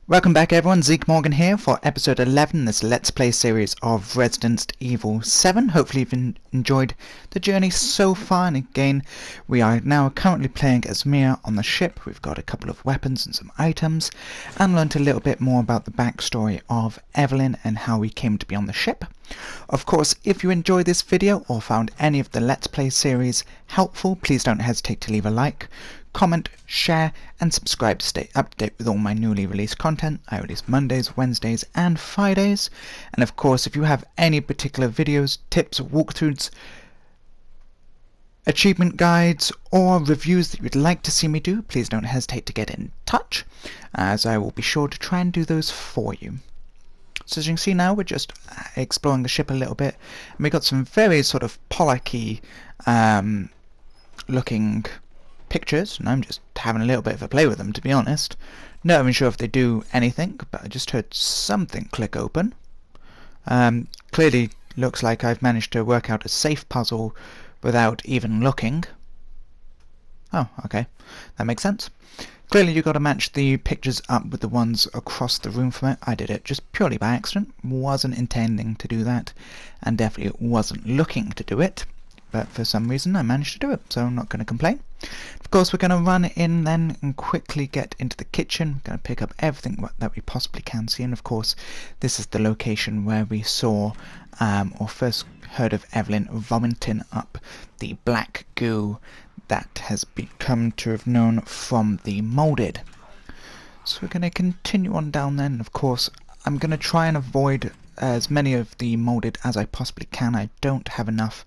Welcome back everyone, Zeke here for episode 11, this Let's Play series of Resident Evil 7. Hopefully you've enjoyed the journey so far, and again, we are now currently playing as Mia on the ship. We've got a couple of weapons and some items, and learnt a little bit more about the backstory of Eveline and how we came to be on the ship. Of course, if you enjoyed this video or found any of the Let's Play series helpful, please don't hesitate to leave a like, comment, share, and subscribe to stay up to date with all my newly released content. I release Mondays, Wednesdays, and Fridays. And of course, if you have any particular videos, tips, walkthroughs, achievement guides, or reviews that you'd like to see me do, please don't hesitate to get in touch, as I will be sure to try and do those for you. So as you can see now, we're just exploring the ship a little bit, and we got some very sort of Pollocky looking pictures, and I'm just having a little bit of a play with them, to be honest. Not even sure if they do anything, but I just heard something click open. Clearly looks like I've managed to work out a safe puzzle without even looking. Oh, okay, that makes sense. Clearly you've got to match the pictures up with the ones across the room from it. I did it just purely by accident, wasn't intending to do that, and definitely wasn't looking to do it. But for some reason I managed to do it, so I'm not going to complain. Of course, we're going to run in then and quickly get into the kitchen. We're going to pick up everything that we possibly can see, and of course this is the location where we saw or first heard of Eveline vomiting up the black goo that has become to have known from the moulded. So we're going to continue on down then, and of course I'm going to try and avoid as many of the moulded as I possibly can. I don't have enough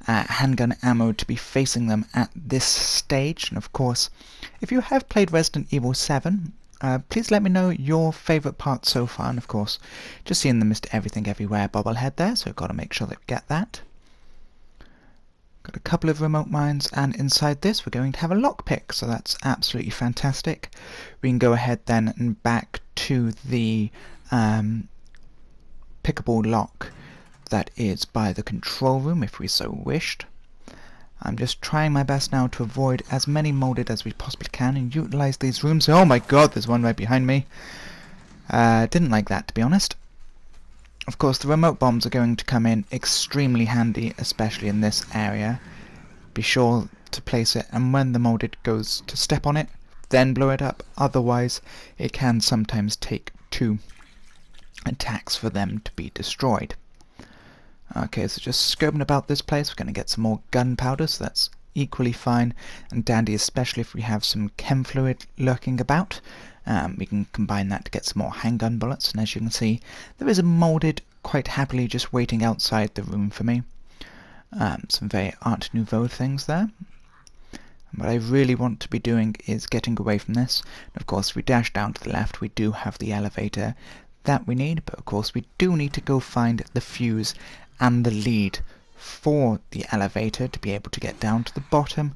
handgun ammo to be facing them at this stage. And of course, if you have played Resident Evil 7, please let me know your favourite part so far. And of course, just seeing the Mr. Everything Everywhere bobblehead there, so I've got to make sure that we get that. Got a couple of remote mines, and inside this we're going to have a lockpick, so that's absolutely fantastic. We can go ahead then and back to the pickable lock that is by the control room if we so wished. I'm just trying my best now to avoid as many moulded as we possibly can and utilise these rooms. Oh my god, there's one right behind me. Didn't like that, to be honest. Of course, the remote bombs are going to come in extremely handy, especially in this area. Be sure to place it, and when the moulded goes to step on it, then blow it up. Otherwise, it can sometimes take 2 attacks for them to be destroyed. Okay, so just scoping about this place, we're going to get some more gunpowder, so that's equally fine and dandy, especially if we have some chem fluid lurking about. We can combine that to get some more handgun bullets, and as you can see, there is a moulded quite happily just waiting outside the room for me. Some very Art Nouveau things there. What I really want to be doing is getting away from this. And of course, if we dash down to the left, we do have the elevator that we need, but of course we do need to go find the fuse and the lead for the elevator to be able to get down to the bottom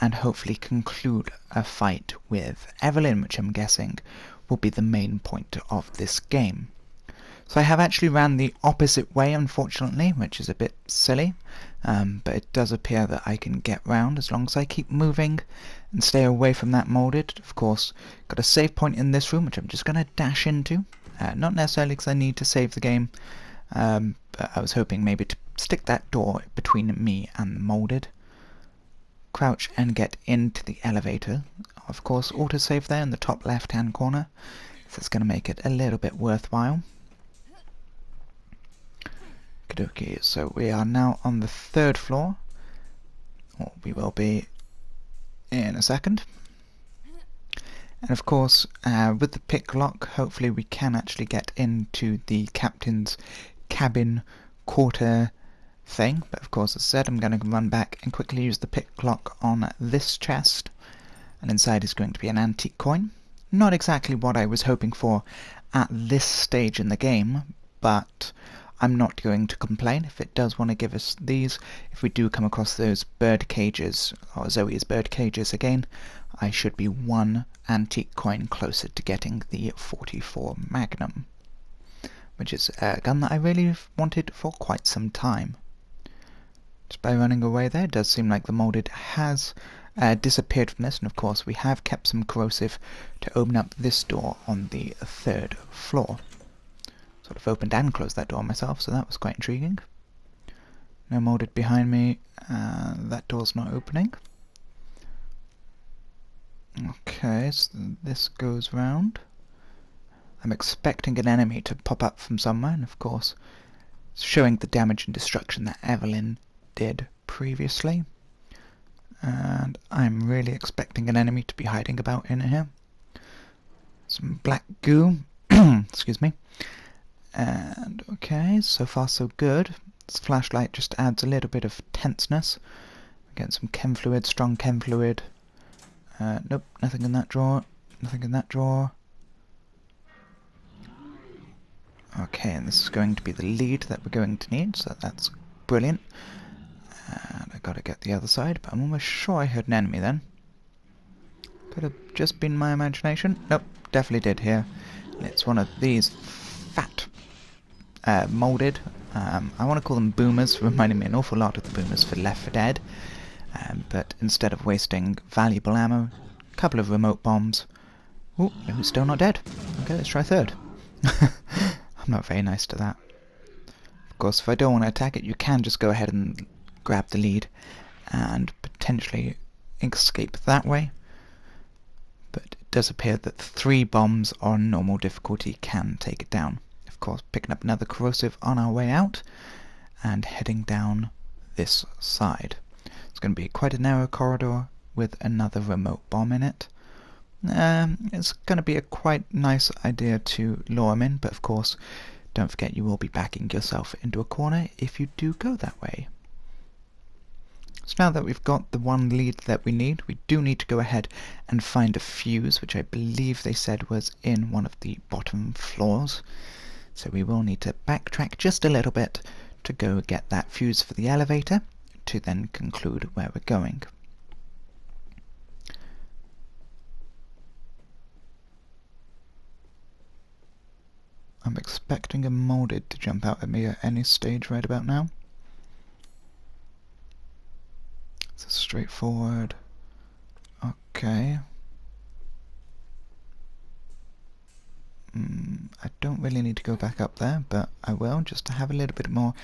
and hopefully conclude a fight with Eveline, which I'm guessing will be the main point of this game. So I have actually ran the opposite way, unfortunately, which is a bit silly, but it does appear that I can get round as long as I keep moving and stay away from that moulded. Of course, got a save point in this room, which I'm just going to dash into. Not necessarily because I need to save the game, but I was hoping maybe to stick that door between me and the moulded. Crouch and get into the elevator. Of course, autosave there in the top left hand corner, so it's going to make it a little bit worthwhile. Okay, so we are now on the 3rd floor, or we will be in a second. And of course, with the pick lock, hopefully we can actually get into the captain's cabin quarter thing. But of course, as I said, I'm going to run back and quickly use the pick lock on this chest. And inside is going to be an antique coin. Not exactly what I was hoping for at this stage in the game, but I'm not going to complain if it does want to give us these. If we do come across those bird cages, or Zoe's bird cages again, I should be 1 antique coin closer to getting the 44 Magnum, which is a gun that I really wanted for quite some time. Just by running away there, it does seem like the moulded has disappeared from this, and of course we have kept some corrosive to open up this door on the 3rd floor. Sort of opened and closed that door myself, so that was quite intriguing. No molded behind me, that door's not opening. Okay, so this goes round. I'm expecting an enemy to pop up from somewhere, and of course showing the damage and destruction that Eveline did previously. And I'm really expecting an enemy to be hiding about in here. Some black goo, excuse me. And okay, so far so good. This flashlight just adds a little bit of tenseness. Getting some chem fluid, strong chem fluid. Nope, nothing in that drawer. Nothing in that drawer. Okay, and this is going to be the lead that we're going to need, so that's brilliant. And I gotta get the other side, but I'm almost sure I heard an enemy then. Could have just been my imagination. Nope, definitely did here. And it's one of these fat molded. I want to call them boomers, reminding me an awful lot of the boomers for Left 4 Dead. But instead of wasting valuable ammo, a couple of remote bombs. Oh, no, he's still not dead. Okay, let's try 3rd. I'm not very nice to that. Of course, if I don't want to attack it, you can just go ahead and grab the lead and potentially escape that way. But it does appear that 3 bombs on normal difficulty can take it down. Of course, picking up another corrosive on our way out and heading down this side. It's going to be quite a narrow corridor with another remote bomb in it. It's going to be a quite nice idea to lure him in, but of course, don't forget you will be backing yourself into a corner if you do go that way. So now that we've got the one lead that we need, we do need to go ahead and find a fuse, which I believe they said was in one of the bottom floors. So we will need to backtrack just a little bit to go get that fuse for the elevator, to then conclude where we're going. I'm expecting a molded to jump out at me at any stage right about now. So straightforward. Okay. I don't really need to go back up there, but I will, just to have a little bit more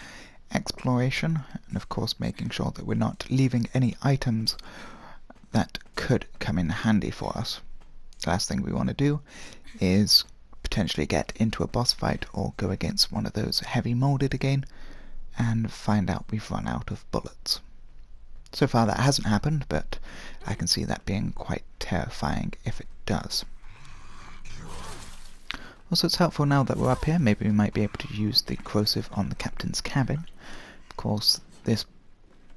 exploration, and of course making sure that we're not leaving any items that could come in handy for us. The last thing we want to do is potentially get into a boss fight or go against one of those heavy molded again and find out we've run out of bullets. So far that hasn't happened, but I can see that being quite terrifying if it does. Also, it's helpful now that we're up here, maybe we might be able to use the corrosive on the captain's cabin. Of course, this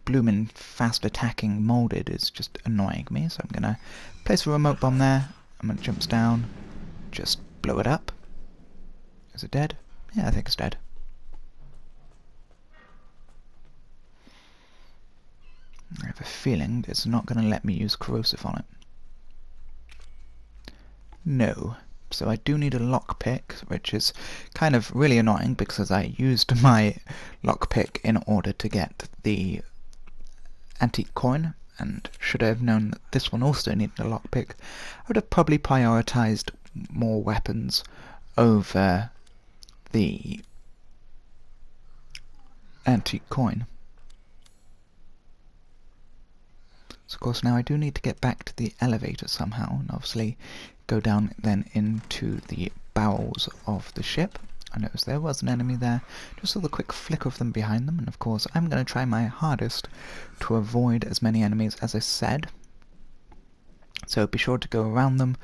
bloomin' fast attacking molded is just annoying me, so I'm gonna place a remote bomb there. I'm gonna jump down, just blow it up. Is it dead? Yeah, I think it's dead. I have a feeling it's not going to let me use corrosive on it. No. So I do need a lockpick, which is kind of really annoying because I used my lockpick in order to get the antique coin, and should I have known that this one also needed a lockpick, I would have probably prioritized more weapons over the antique coin. So of course now I do need to get back to the elevator somehow, and obviously go down then into the bowels of the ship. I noticed there was an enemy there, just saw the quick flicker of them behind them, and of course I'm going to try my hardest to avoid as many enemies as I said. So be sure to go around them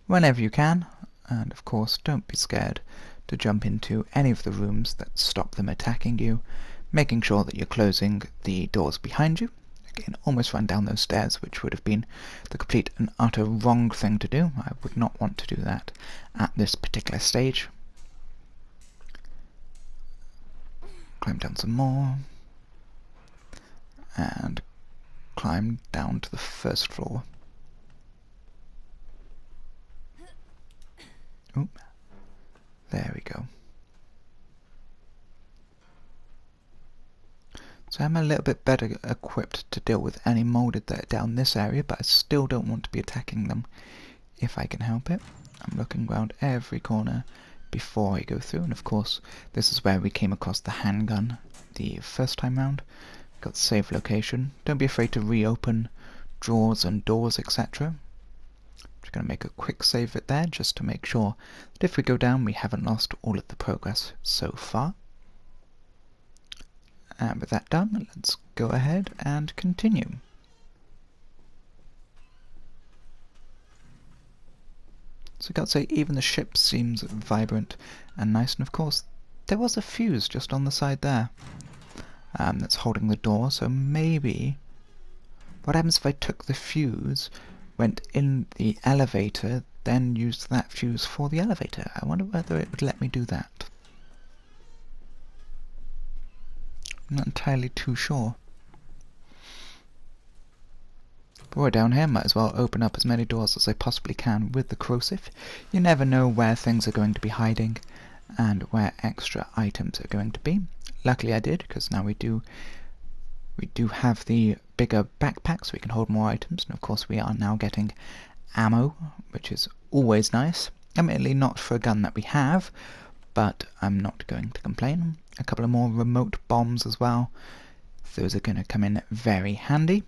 whenever you can, and of course don't be scared to jump into any of the rooms that stop them attacking you, making sure that you're closing the doors behind you. Again, almost run down those stairs, which would have been the complete and utter wrong thing to do. I would not want to do that at this particular stage. Climb down some more, and climb down to the first floor. Oop. There we go. So I'm a little bit better equipped to deal with any molded that are down this area, but I still don't want to be attacking them if I can help it. I'm looking around every corner before I go through, and of course this is where we came across the handgun the first time round. Got the save location. Don't be afraid to reopen drawers and doors, etc. Just going to make a quick save it there just to make sure that if we go down we haven't lost all of the progress so far. And with that done, let's go ahead and continue. So I gotta say, even the ship seems vibrant and nice, and of course there was a fuse just on the side there that's holding the door, so maybe what happens if I took the fuse, went in the elevator, then used that fuse for the elevator? I wonder whether it would let me do that. I'm not entirely too sure. But we're down here, might as well open up as many doors as I possibly can with the corrosive. You never know where things are going to be hiding and where extra items are going to be. Luckily I did, because now we do have the bigger backpack so we can hold more items, and of course we are now getting ammo, which is always nice. Admittedly not for a gun that we have, but I'm not going to complain. A couple of more remote bombs as well. Those are going to come in very handy,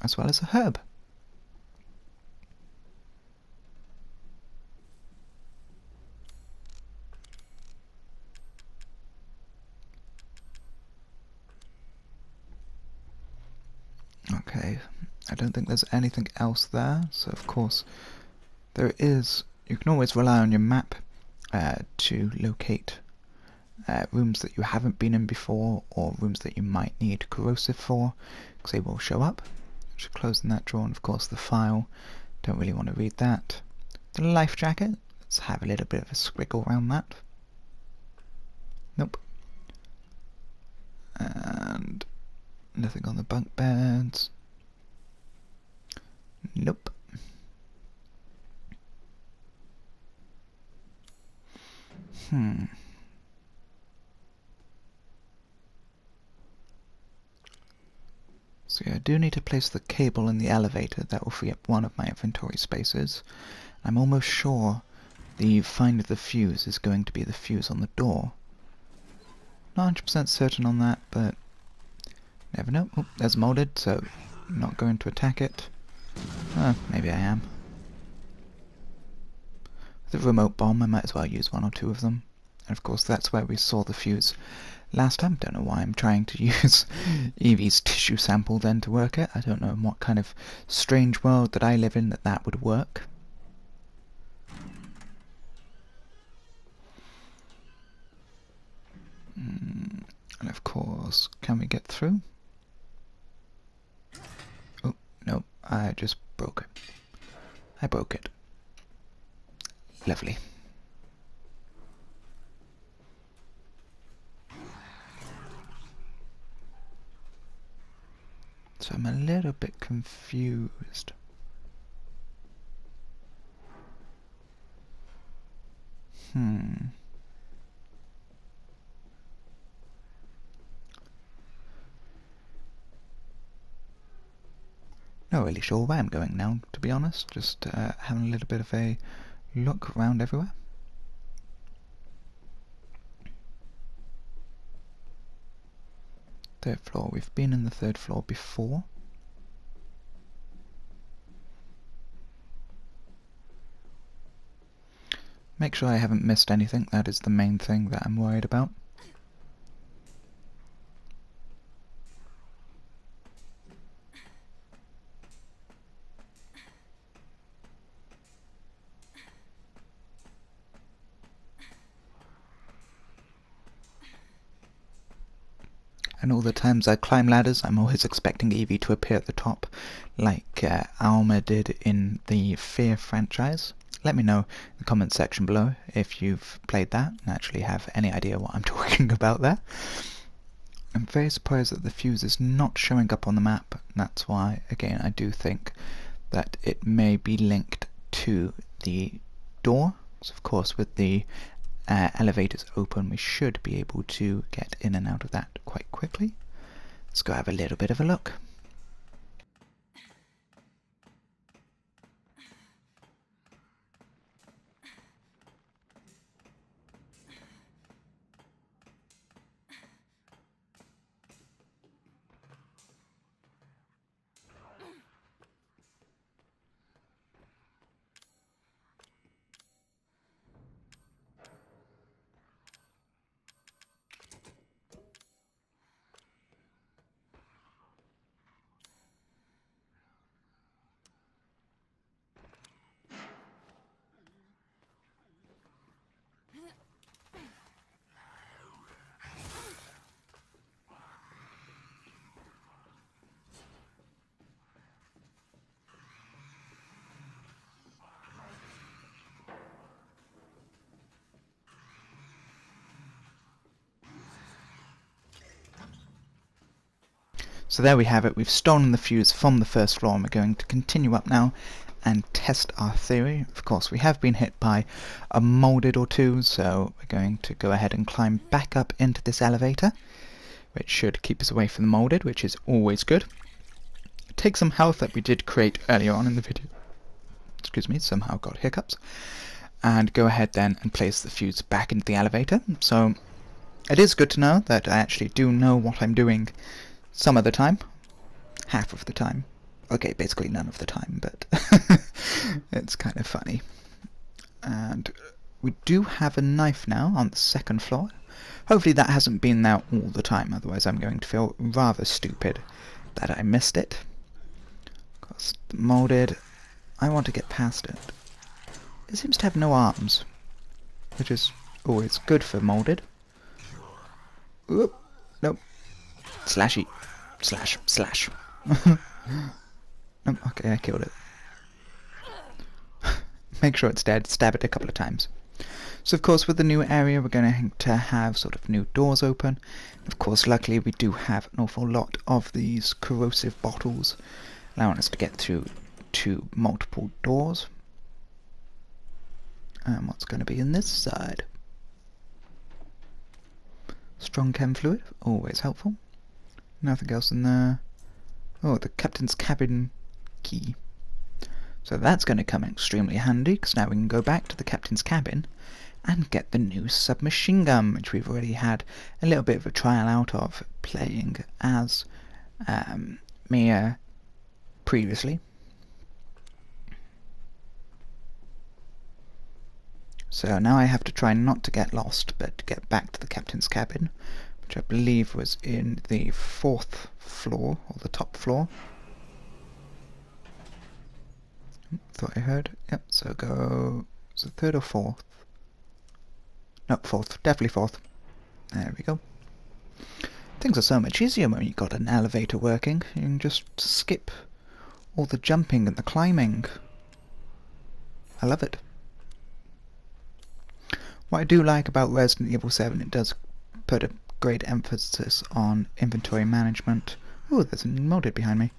as well as a herb. Okay, I don't think there's anything else there, so of course there is, you can always rely on your map to locate rooms that you haven't been in before, or rooms that you might need corrosive for, because they will show up. Just closing that drawer, and of course the file, don't really want to read that. The life jacket, let's have a little bit of a squiggle around that. Nope. And nothing on the bunk beds. Nope. So yeah, I do need to place the cable in the elevator. That will free up one of my inventory spaces. I'm almost sure the find of the fuse is going to be the fuse on the door. Not 100% certain on that, but never know. Oh, there's molded, so I'm not going to attack it. Maybe I am. With the remote bomb, I might as well use one or two of them. And of course that's where we saw the fuse last time. Don't know why I'm trying to use Evie's tissue sample then to work it. I don't know in what kind of strange world that I live in that would work. And of course, can we get through? Oh, no, I just broke it. I broke it. Lovely. So I'm a little bit confused. Not really sure where I'm going now, to be honest. Just having a little bit of a look around everywhere. Third floor. We've been in the third floor before. Make sure I haven't missed anything. That is the main thing that I'm worried about. And all the times I climb ladders, I'm always expecting Evie to appear at the top, like Alma did in the Fear franchise. Let me know in the comment section below if you've played that and actually have any idea what I'm talking about there. I'm very surprised that the fuse is not showing up on the map. That's why, again, I do think that it may be linked to the door. So of course, with the elevators open, we should be able to get in and out of that quite quickly. Let's go have a little bit of a look. So there we have it, we've stolen the fuse from the first floor and we're going to continue up now and test our theory. Of course we have been hit by a molded or two, so we're going to go ahead and climb back up into this elevator, which should keep us away from the molded, which is always good. Take some health that we did create earlier on in the video. Excuse me, somehow got hiccups. And go ahead then and place the fuse back into the elevator. So it is good to know that I actually do know what I'm doing some of the time. Half of the time. Okay, basically none of the time, but it's kind of funny. And we do have a knife now on the second floor. Hopefully that hasn't been there all the time, otherwise I'm going to feel rather stupid that I missed it. Of course, molded. I want to get past it. It seems to have no arms, which is always good for molded. Oop, nope. Slashy. Slash. Slash. Nope, okay, I killed it. Make sure it's dead. Stab it a couple of times. So of course with the new area we're going to have sort of new doors open. Of course luckily we do have an awful lot of these corrosive bottles allowing us to get through to multiple doors. And what's going to be in this side? Strong chem fluid, always helpful. Nothing else in there. Oh, the captain's cabin key. So that's going to come in extremely handy, because now we can go back to the captain's cabin and get the new submachine gun, which we've already had a little bit of a trial out of playing as Mia previously. So now I have to try not to get lost, but to get back to the captain's cabin, which I believe was in the 4th floor, or the top floor. Thought I heard. Yep, so go... is it 3rd or 4th? No, 4th. Definitely 4th. There we go. Things are so much easier when you've got an elevator working. You can just skip all the jumping and the climbing. I love it. What I do like about Resident Evil 7, it does put a great emphasis on inventory management. Ooh, there's a molded behind me.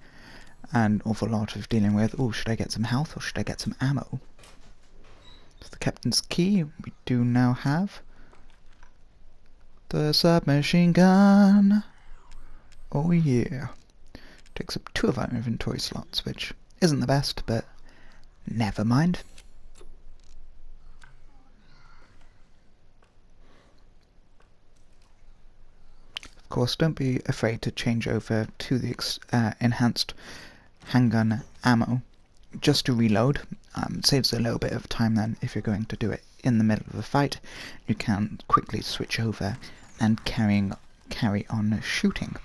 And an awful lot of dealing with, oh, should I get some health or should I get some ammo? So the captain's key, we do now have the submachine gun. Oh yeah. Takes up 2 of our inventory slots, which isn't the best, but never mind. Of course, don't be afraid to change over to the enhanced handgun ammo just to reload. Saves a little bit of time then if you're going to do it in the middle of a fight. You can quickly switch over and carry on shooting.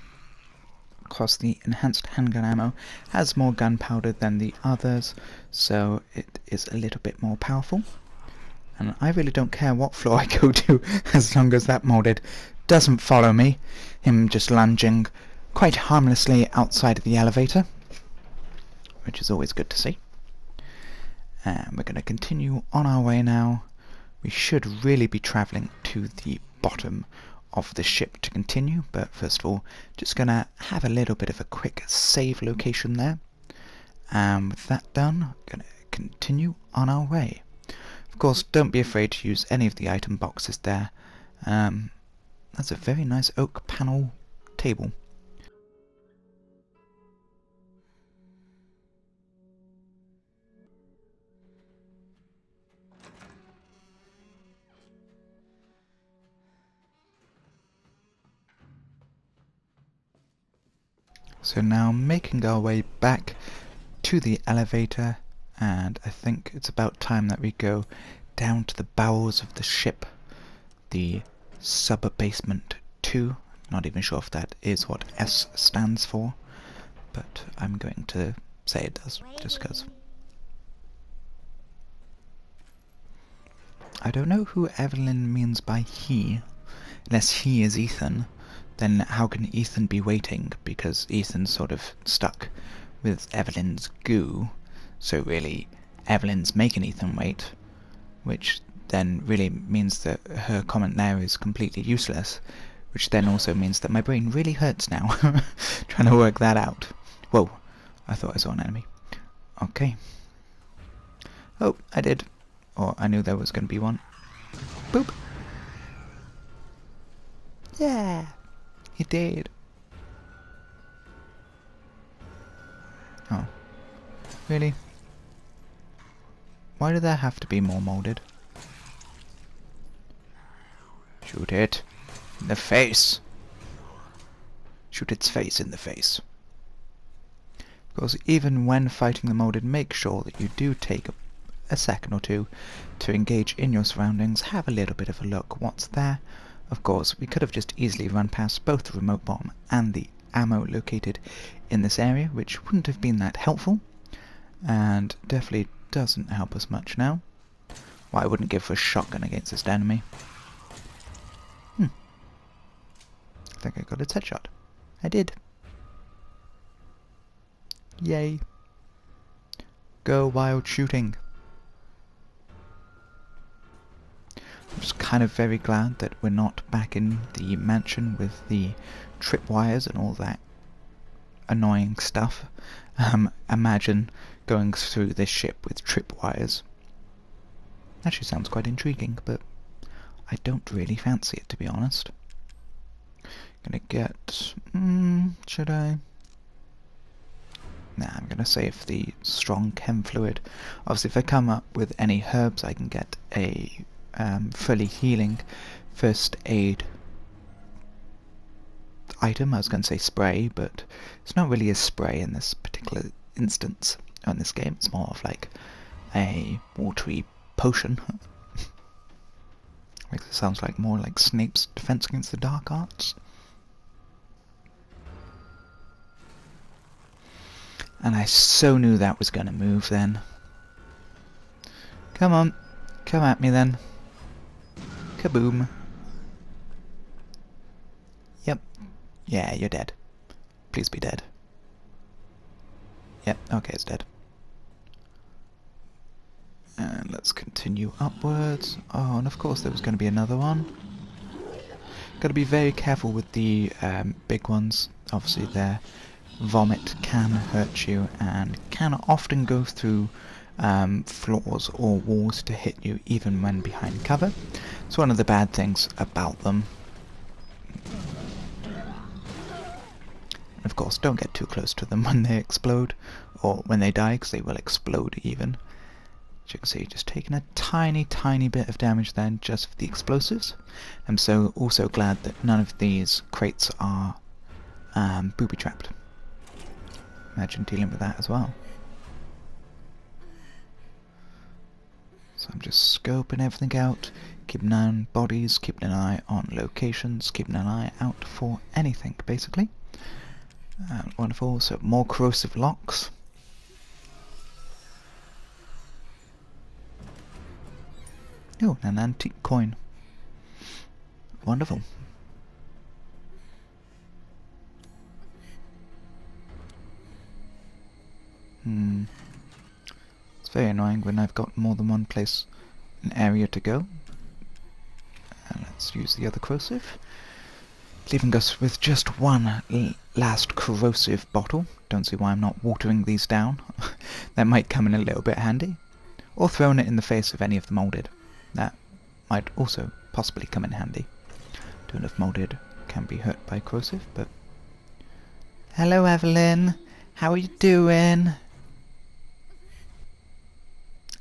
Of course, the enhanced handgun ammo has more gunpowder than the others, so it is a little bit more powerful. And I really don't care what floor I go to as long as that molded doesn't follow me. Him just lunging quite harmlessly outside of the elevator, which is always good to see. And we're going to continue on our way now. We should really be travelling to the bottom of the ship to continue, but first of all, just going to have a little bit of a quick save location there. And with that done, going to continue on our way. Of course, don't be afraid to use any of the item boxes there. That's a very nice oak panel table. So now making our way back to the elevator, and I think it's about time that we go down to the bowels of the ship, the sub-basement 2. Not even sure if that is what S stands for, but I'm going to say it does, just because. I don't know who Eveline means by he. Unless he is Ethan, then how can Ethan be waiting? Because Ethan's sort of stuck with Eveline's goo, so really Eveline's making Ethan wait, which then really means that her comment there is completely useless, which then also means that my brain really hurts now, trying to work that out. Whoa, I thought I saw an enemy. Okay. Oh, I did. Or I knew there was going to be one. Boop! Yeah! He did. Oh. Really? Why do there have to be more molded? Shoot it. In the face! Shoot its face in the face. Of course, even when fighting the molded, make sure that you do take a second or two to engage in your surroundings, have a little bit of a look what's there. Of course, we could have just easily run past both the remote bomb and the ammo located in this area, which wouldn't have been that helpful, and definitely doesn't help us much now. Well, I wouldn't give for a shotgun against this enemy. I think I got its headshot. I did. Yay. Go wild shooting. I'm just kind of very glad that we're not back in the mansion with the tripwires and all that annoying stuff. Imagine going through this ship with tripwires. Actually sounds quite intriguing, but I don't really fancy it, to be honest. Gonna get... should I? Nah, I'm gonna save the strong chem fluid. Obviously, if I come up with any herbs, I can get a fully healing first aid item. I was going to say spray, but it's not really a spray in this particular instance. In this game, it's more of like a watery potion. Makes it sounds like more like Snape's defense against the dark arts. And I so knew that was going to move then. Come on, come at me then. Kaboom. Yep. Yeah, you're dead. Please be dead. Yep, okay, it's dead. And let's continue upwards. Oh, and of course there was going to be another one. Got to be very careful with the big ones. Obviously their vomit can hurt you and can often go through floors or walls to hit you even when behind cover. It's one of the bad things about them. Of course, don't get too close to them when they explode, or when they die, because they will explode even. As you can see, just taking a tiny, tiny bit of damage then, just for the explosives. I'm so also glad that none of these crates are booby-trapped. Imagine dealing with that as well. So I'm just scoping everything out, keeping an eye on bodies, keeping an eye on locations, keeping an eye out for anything, basically. Wonderful, so more corrosive locks. Oh, an antique coin. Wonderful. It's very annoying when I've got more than one place, an area to go. And let's use the other corrosive. Leaving us with just one last corrosive bottle. Don't see why I'm not watering these down. That might come in a little bit handy. Or throwing it in the face of any of the molded. That might also possibly come in handy. Don't know if molded can be hurt by corrosive, but... Hello, Eveline! How are you doing?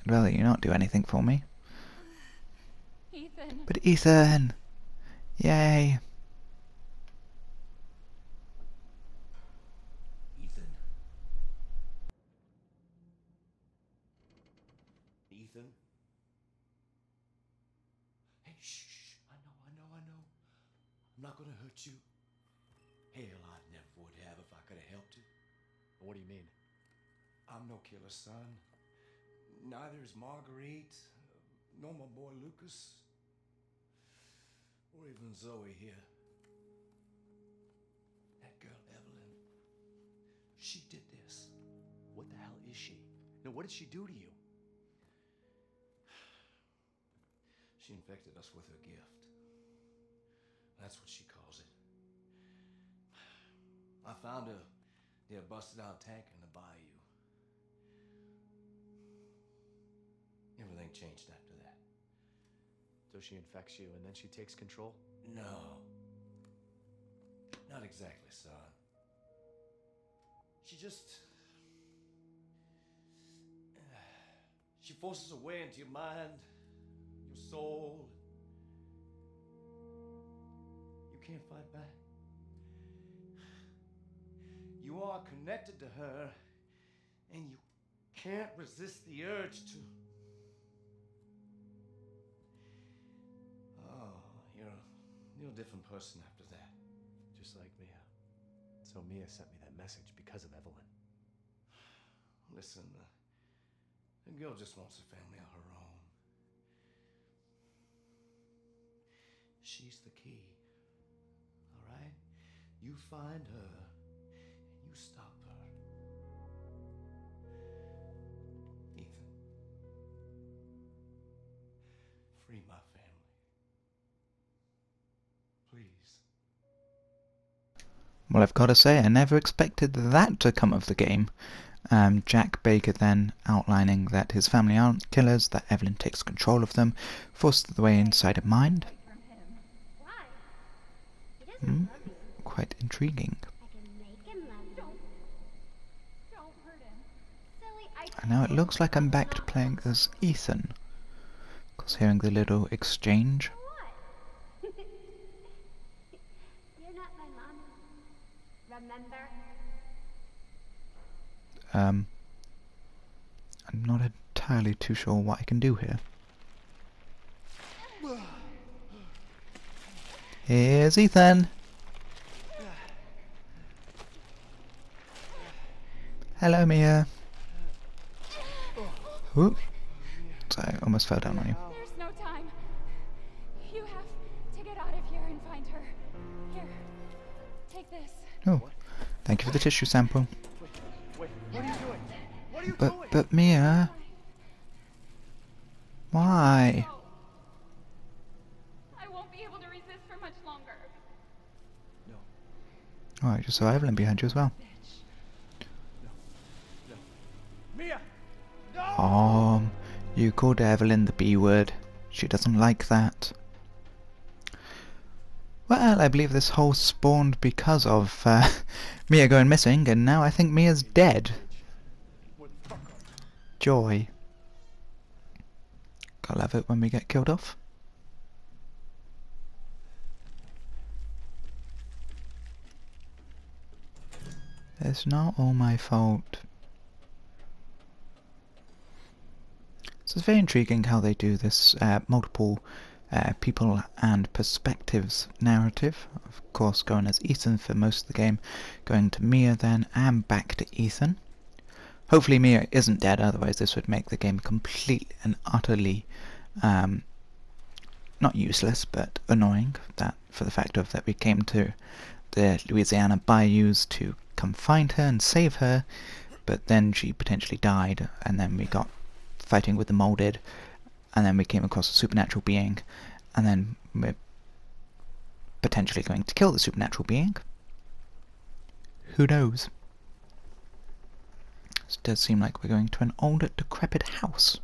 I'd rather you not do anything for me. Ethan. But Ethan! Yay! Ethan. Hey, shh. I know. I'm not gonna hurt you. Hell, I never would have if I could have helped you. What do you mean? I'm no killer, son. Neither is Marguerite, nor my boy Lucas, or even Zoe here. That girl, Eveline, she did this. What the hell is she? No, what did she do to you? She infected us with her gift. That's what she calls it. I found her near a busted out tank in the bayou. Everything changed after that. So she infects you and then she takes control? No. Not exactly, son. She just... She forces her way into your mind, your soul. You can't fight back. You are connected to her, and you can't resist the urge to... Oh, you're a different person after that. Just like Mia. So Mia sent me that message because of Eveline. Listen, the girl just wants a family of her own. She's the key, all right? You find her, and you stop her. Ethan, free my family. Please. Well, I've got to say, I never expected that to come of the game. Jack Baker then outlining that his family aren't killers, that Eveline takes control of them, forced the way inside a mind. Quite intriguing. And now it looks like I'm back to playing as Ethan, because hearing the little exchange. You're not my mom. Remember? I'm not entirely too sure what I can do here. Here's Ethan! Hello, Mia! Ooh. Sorry, I almost fell down on you. There's no time. You have to get out of here and find her. Here, take this. Oh, thank you for the tissue sample. Wait, what are you doing? What are you doing? But Mia... Why? I won't be able to resist for much longer. No. Oh, I just saw Eveline behind you as well. No. Mia! No! You called Eveline the B word. She doesn't like that. Well, I believe this whole spawned because of Mia going missing, and now I think Mia's dead. Joy. Gotta love it when we get killed off. It's not all my fault. So it's very intriguing how they do this multiple people and perspectives narrative. Of course, going as Ethan for most of the game, going to Mia then, and back to Ethan. Hopefully Mia isn't dead, otherwise this would make the game complete and utterly, not useless, but annoying, that for the fact of that we came to the Louisiana bayous to come find her and save her, but then she potentially died, and then we got fighting with the molded, and then we came across a supernatural being, and then we're potentially going to kill the supernatural being. Who knows? It does seem like we're going to an old, decrepit house.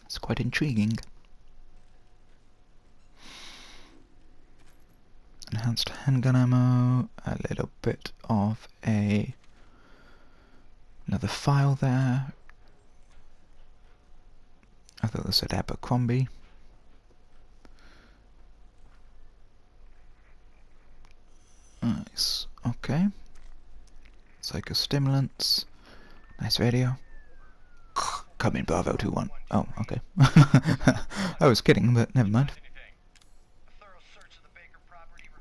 It's quite intriguing. Enhanced handgun ammo, a little bit of another file there. I thought this said Abercrombie. Okay. Psychostimulants. Nice radio. Come in, Bravo 2-1. Oh, okay. I was kidding, but never mind.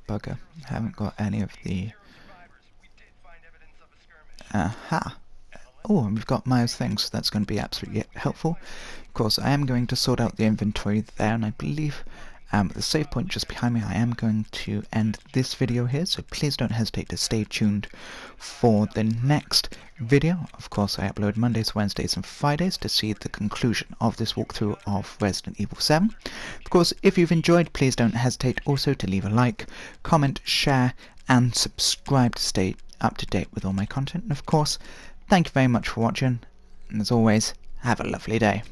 Bugger. Haven't got any of the... Aha! Oh, and we've got Maya's things, so that's going to be absolutely helpful. Of course, I am going to sort out the inventory there, and I believe the save point just behind me, I am going to end this video here, so please don't hesitate to stay tuned for the next video. Of course, I upload Mondays, Wednesdays, and Fridays to see the conclusion of this walkthrough of Resident Evil 7. Of course, if you've enjoyed, please don't hesitate also to leave a like, comment, share, and subscribe to stay up to date with all my content. And of course, thank you very much for watching, and as always, have a lovely day.